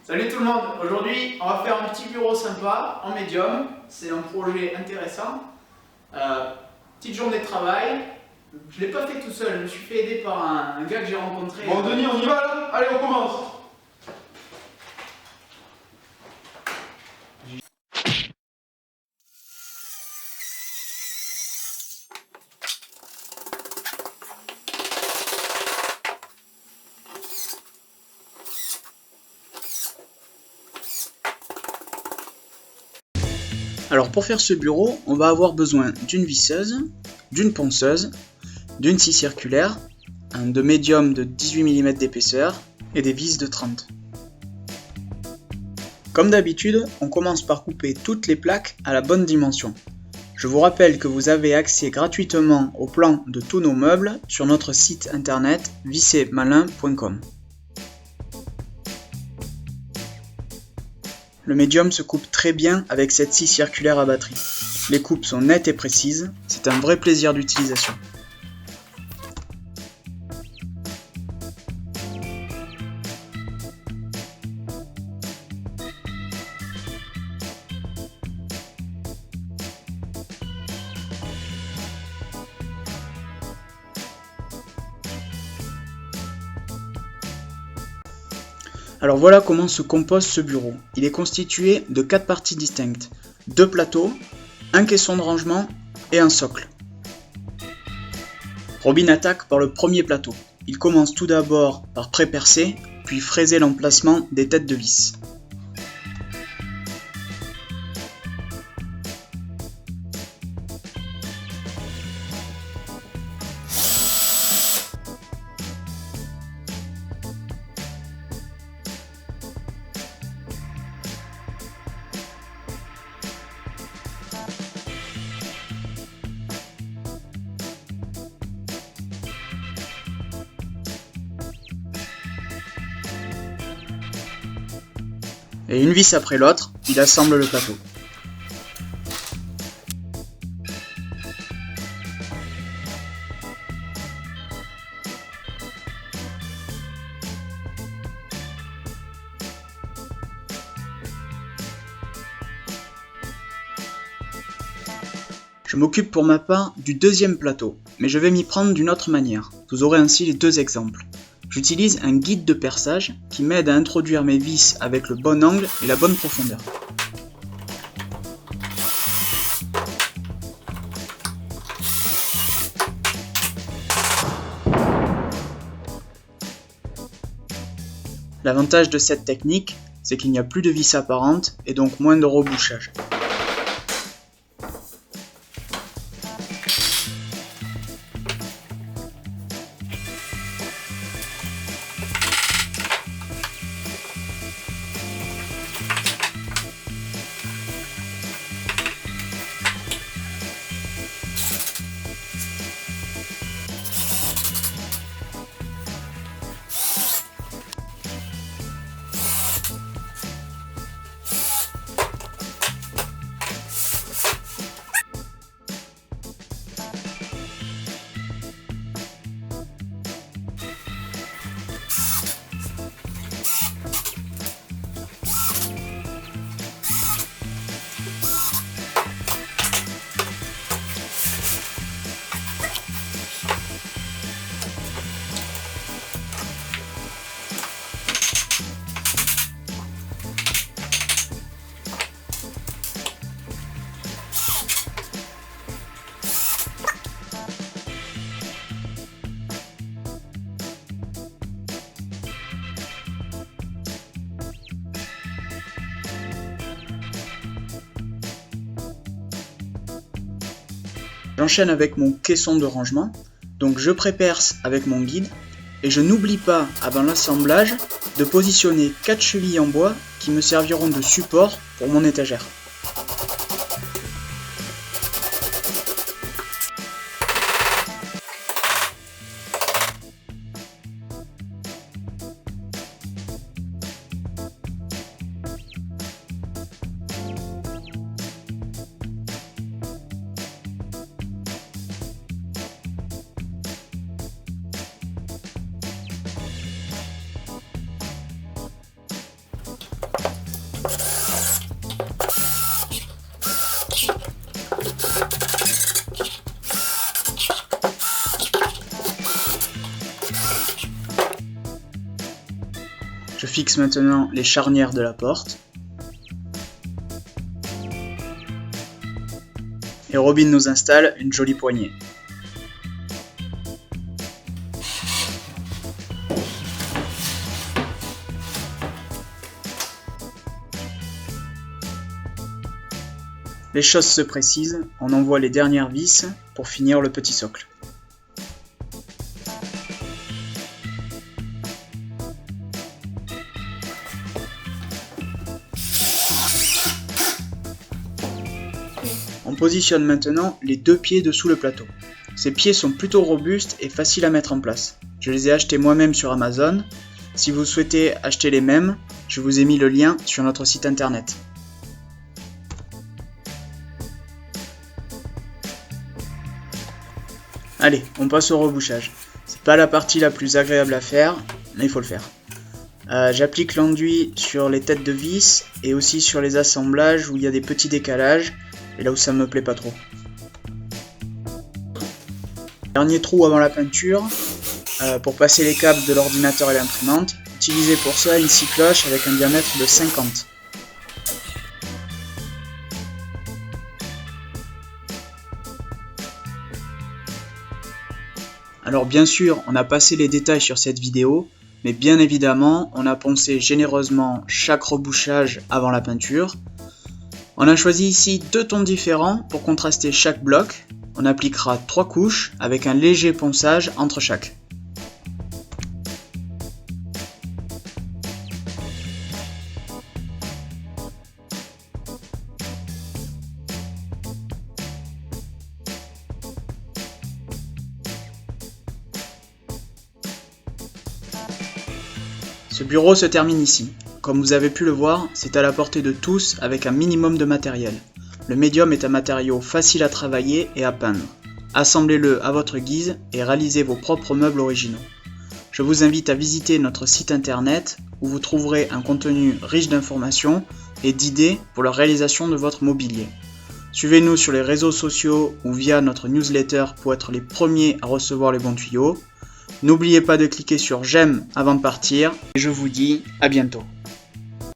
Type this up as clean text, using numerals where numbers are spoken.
Salut tout le monde, aujourd'hui on va faire un petit bureau sympa en médium, c'est un projet intéressant. Petite journée de travail, je ne l'ai pas fait tout seul, je me suis fait aider par un gars que j'ai rencontré. Bon Denis, on y va là? Allez, on commence. Alors pour faire ce bureau, on va avoir besoin d'une visseuse, d'une ponceuse, d'une scie circulaire, de médium de 18 mm d'épaisseur et des vis de 30. Comme d'habitude, on commence par couper toutes les plaques à la bonne dimension. Je vous rappelle que vous avez accès gratuitement au plan de tous nos meubles sur notre site internet vissermalin.com. Le médium se coupe très bien avec cette scie circulaire à batterie. Les coupes sont nettes et précises, c'est un vrai plaisir d'utilisation. Alors voilà comment se compose ce bureau. Il est constitué de 4 parties distinctes. 2 plateaux, un caisson de rangement et un socle. Robin attaque par le premier plateau. Il commence tout d'abord par pré-percer, puis fraiser l'emplacement des têtes de vis. Et une vis après l'autre, il assemble le plateau. Je m'occupe pour ma part du deuxième plateau, mais je vais m'y prendre d'une autre manière. Vous aurez ainsi les deux exemples. J'utilise un guide de perçage qui m'aide à introduire mes vis avec le bon angle et la bonne profondeur. L'avantage de cette technique, c'est qu'il n'y a plus de vis apparentes et donc moins de rebouchage. J'enchaîne avec mon caisson de rangement, donc je pré-perce avec mon guide et je n'oublie pas avant l'assemblage de positionner 4 chevilles en bois qui me serviront de support pour mon étagère. fixe maintenant les charnières de la porte. Et Robin nous installe une jolie poignée. Les choses se précisent, on envoie les dernières vis pour finir le petit socle. On positionne maintenant les deux pieds dessous le plateau. Ces pieds sont plutôt robustes et faciles à mettre en place. Je les ai achetés moi-même sur Amazon. Si vous souhaitez acheter les mêmes, je vous ai mis le lien sur notre site internet. Allez, on passe au rebouchage. C'est pas la partie la plus agréable à faire, mais il faut le faire. J'applique l'enduit sur les têtes de vis et aussi sur les assemblages où il y a des petits décalages et là où ça me plaît pas trop. Dernier trou avant la peinture, pour passer les câbles de l'ordinateur et l'imprimante, utilisez pour ça une scie cloche avec un diamètre de 50. Alors bien sûr, on a passé les détails sur cette vidéo, mais bien évidemment, on a poncé généreusement chaque rebouchage avant la peinture. On a choisi ici deux tons différents pour contraster chaque bloc. On appliquera 3 couches avec un léger ponçage entre chaque. Ce bureau se termine ici. Comme vous avez pu le voir, c'est à la portée de tous avec un minimum de matériel. Le médium est un matériau facile à travailler et à peindre. Assemblez-le à votre guise et réalisez vos propres meubles originaux. Je vous invite à visiter notre site internet où vous trouverez un contenu riche d'informations et d'idées pour la réalisation de votre mobilier. Suivez-nous sur les réseaux sociaux ou via notre newsletter pour être les premiers à recevoir les bons tuyaux. N'oubliez pas de cliquer sur j'aime avant de partir et je vous dis à bientôt.